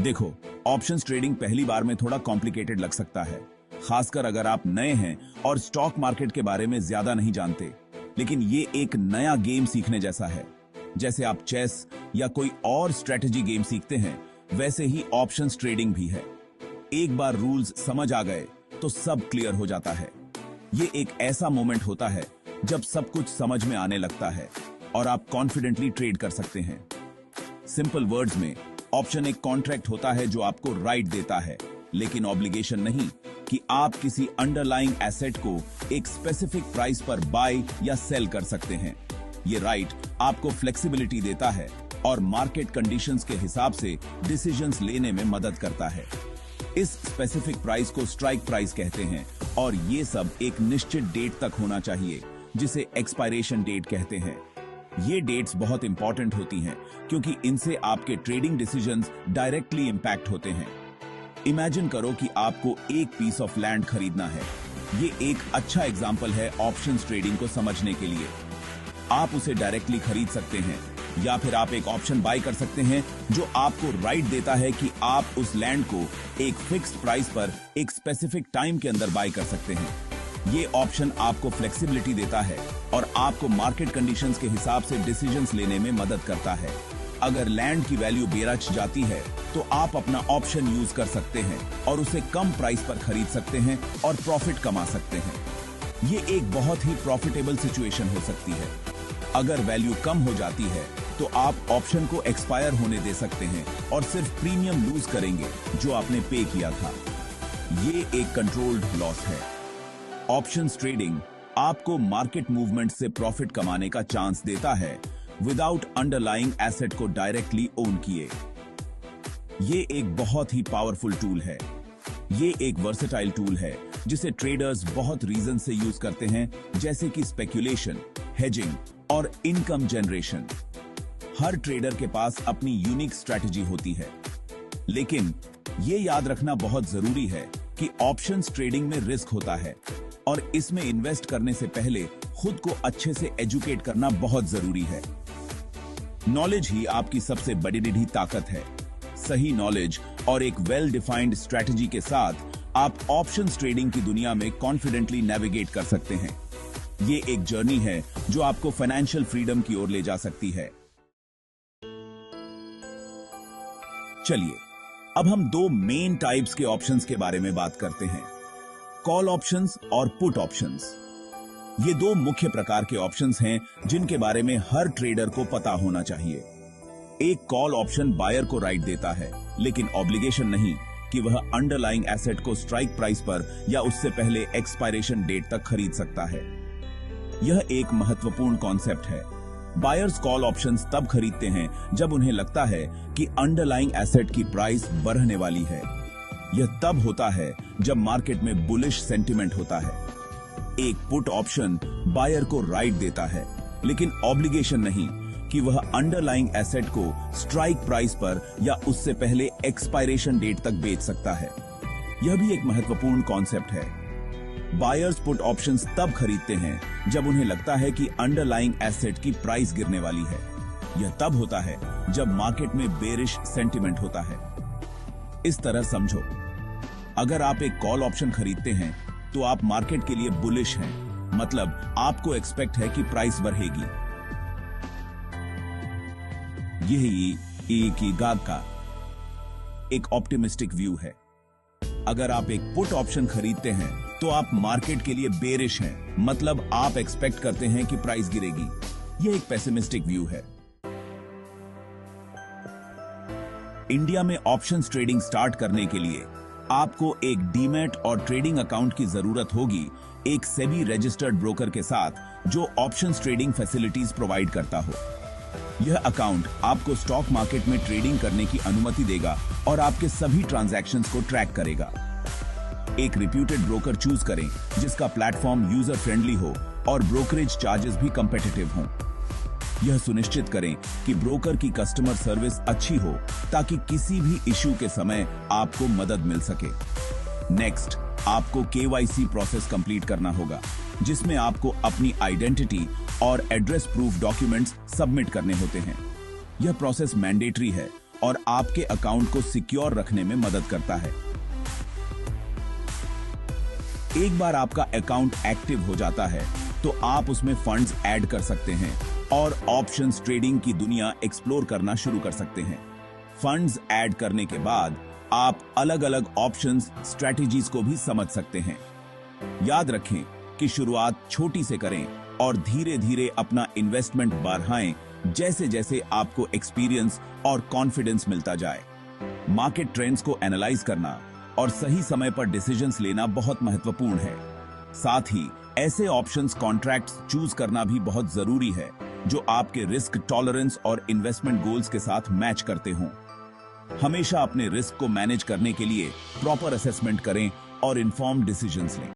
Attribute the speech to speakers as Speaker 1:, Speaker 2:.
Speaker 1: देखो, options trading पहली बार में थोड़ा कॉम्प्लिकेटेड लग सकता है, खासकर अगर आप नए हैं और स्टॉक मार्केट के बारे में ज्यादा नहीं जानते। लेकिन ये एक नया गेम सीखने जैसा है। जैसे आप चेस या कोई और स्ट्रेटेजी गेम सीखते हैं, वैसे ही ऑप्शंस ट्रेडिंग भी है। एक बार रूल्स समझ आ गए तो सब क्लियर हो जाता है। ये एक ऐसा मोमेंट होता है जब सब कुछ समझ में आने लगता है और आप कॉन्फिडेंटली ट्रेड कर सकते हैं। सिंपल वर्ड्स में, ऑप्शन एक कॉन्ट्रैक्ट होता है जो आपको राइट देता है, लेकिन ऑब्लिगेशन नहीं कि आप किसी अंडरलाइंग एसेट को एक स्पेसिफिक प्राइस पर बाय या सेल कर सकते हैं। ये राइट आपको फ्लेक्सिबिलिटी देता है और मार्केट कंडीशंस के हिसाब से डिसीजंस लेने में मदद करता है। इस स्पेसिफिक प्राइस को स्ट्राइक प्राइस कहते हैं और ये सब एक निश्चित डेट तक होना चाहिए, जिसे एक्सपायरेशन डेट कहते हैं। ये डेट्स बहुत इंपॉर्टेंट होती हैं क्योंकि इनसे आपके ट्रेडिंग डिसीजंस डायरेक्टली इंपैक्ट होते हैं। इमेजिन करो कि आपको एक पीस ऑफ लैंड खरीदना है। ये एक अच्छा एग्जांपल है ऑप्शंस ट्रेडिंग को समझने के लिए। आप उसे डायरेक्टली खरीद सकते हैं या फिर आप एक ऑप्शन बाय कर सकते हैं जो आपको राइट देता है कि आप उस लैंड को एक फिक्स्ड प्राइस पर एक स्पेसिफिक टाइम के अंदर बाय कर सकते हैं। ये ऑप्शन आपको फ्लेक्सिबिलिटी देता है और आपको मार्केट कंडीशंस के हिसाब से डिसीजंस लेने में मदद करता है। अगर लैंड की वैल्यू बेरच जाती है तो आप अपना ऑप्शन यूज कर सकते हैं और उसे कम प्राइस पर खरीद सकते हैं और प्रॉफिट कमा सकते हैं। ये एक बहुत ही प्रॉफिटेबल सिचुएशन हो सकती है। अगर वैल्यू कम हो जाती है तो आप ऑप्शन को एक्सपायर होने दे सकते हैं और सिर्फ प्रीमियम लूज करेंगे जो आपने पे किया था। ये एक कंट्रोल्ड लॉस है। ऑप्शंस ट्रेडिंग आपको मार्केट मूवमेंट से प्रॉफिट कमाने का चांस देता है विदाउट अंडरलाइंग एसेट को डायरेक्टली ओन किए। ये एक बहुत ही पावरफुल टूल है। ये एक वर्सेटाइल टूल है जिसे ट्रेडर्स बहुत रीजन से यूज करते हैं, जैसे कि स्पेक्यूलेशन, हेजिंग और इनकम जनरेशन। हर ट्रेडर के पास अपनी यूनिक स्ट्रैटेजी होती है, लेकिन ये याद रखना बहुत जरूरी है कि ऑप्शंस ट्रेडिंग में रिस्क होता है और इसमें इन्वेस्ट करने से पहले खुद को अच्छे से एजुकेट करना बहुत जरूरी है। नॉलेज ही आपकी सबसे बड़ी ताकत है। सही नॉलेज और एक वेल डिफाइंड स्ट्रैटेजी के साथ आप ऑप्शंस ट्रेडिंग की दुनिया में कॉन्फिडेंटली नेविगेट कर सकते हैं। ये एक जर्नी है जो आपको फाइनेंशियल फ्रीडम की ओर ले जा सकती है। चलिए, अब हम दो मेन टाइप्स के ऑप्शंस के बारे में बात करते हैं, कॉल ऑप्शंस और पुट ऑप्शंस। ये दो मुख्य प्रकार के ऑप्शंस हैं जिनके बारे में हर ट्रेडर को पता होना चाहिए। एक कॉल ऑप्शन बायर को राइट देता है, लेकिन ऑब्लिगेशन नहीं कि वह अंडरलाइंग एसेट को स्ट्राइक प्राइस पर या उससे पहले एक्सपायरेशन डेट तक खरीद सकता है। यह एक महत्वपूर्ण कॉन्सेप्ट है। बायर्स कॉल ऑप्शंस तब खरीदते हैं जब उन्हें लगता है कि अंडरलाइंग एसेट की प्राइस बढ़ने वाली है। यह तब होता है जब मार्केट में बुलिश सेंटिमेंट होता है। एक पुट ऑप्शन बायर को राइट देता है, लेकिन ऑब्लिगेशन नहीं कि वह अंडरलाइंग एसेट को स्ट्राइक प्राइस पर या उससे पहले एक्सपायरेशन डेट तक बेच सकता है। यह भी एक महत्वपूर्ण कॉन्सेप्ट है। बायर्स पुट ऑप्शंस तब खरीदते हैं जब उन्हें लगता है कि अंडरलाइंग एसेट की प्राइस गिरने वाली है। यह तब होता है जब मार्केट में बेरिश सेंटिमेंट होता है। इस तरह समझो, अगर आप एक कॉल ऑप्शन खरीदते हैं तो आप मार्केट के लिए बुलिश हैं, मतलब आपको एक्सपेक्ट है कि प्राइस बढ़ेगी। यही ईकीगाई का एक ऑप्टिमिस्टिक व्यू है। अगर आप एक पुट ऑप्शन खरीदते हैं तो आप मार्केट के लिए बेरिश हैं, मतलब आप एक्सपेक्ट करते हैं कि प्राइस गिरेगी। यह एक पेसिमिस्टिक व्यू है। इंडिया में ऑप्शंस ट्रेडिंग स्टार्ट करने के लिए आपको एक डीमैट और ट्रेडिंग अकाउंट की जरूरत होगी, एक सेबी रजिस्टर्ड ब्रोकर के साथ जो ऑप्शंस ट्रेडिंग फैसिलिटीज प्रोवाइड करता हो। यह अकाउंट आपको स्टॉक मार्केट में ट्रेडिंग करने की अनुमति देगा और आपके सभी ट्रांजैक्शंस को ट्रैक करेगा। एक रिप्यूटेड ब्रोकर चूज करें जिसका प्लेटफॉर्म यूजर फ्रेंडली हो और ब्रोकरेज चार्जेस भी कंपेटिटिव हों। यह सुनिश्चित करें कि ब्रोकर की कस्टमर सर्विस अच्छी हो ताकि किसी भी इश्यू के समय आपको मदद मिल सके। नेक्स्ट, आपको केवाईसी प्रोसेस कंप्लीट करना होगा, जिसमें आपको अपनी आइडेंटिटी और एड्रेस प्रूफ डॉक्यूमेंट्स सबमिट करने होते हैं। यह प्रोसेस मैंडेटरी है और आपके अकाउंट को सिक्योर रखने में मदद करता है। एक बार आपका अकाउंट एक्टिव हो जाता है तो आप उसमें फंड्स ऐड कर सकते हैं और ऑप्शंस ट्रेडिंग की दुनिया एक्सप्लोर करना शुरू कर सकते हैं। फंड्स ऐड करने के बाद आप अलग अलग ऑप्शंस स्ट्रेटजीज को भी समझ सकते हैं। याद रखें कि शुरुआत छोटी से करें और धीरे धीरे अपना इन्वेस्टमेंट बढ़ाएं जैसे जैसे आपको एक्सपीरियंस और कॉन्फिडेंस मिलता जाए। मार्केट ट्रेंड्स को एनालाइज करना और सही समय पर डिसीजंस लेना बहुत महत्वपूर्ण है। साथ ही ऐसे ऑप्शंस कॉन्ट्रैक्ट्स चूज करना भी बहुत जरूरी है जो आपके रिस्क टॉलरेंस और इन्वेस्टमेंट गोल्स के साथ मैच करते हों। हमेशा अपने रिस्क को मैनेज करने के लिए प्रॉपर असेसमेंट करें और इन्फॉर्म्ड डिसीजंस लें।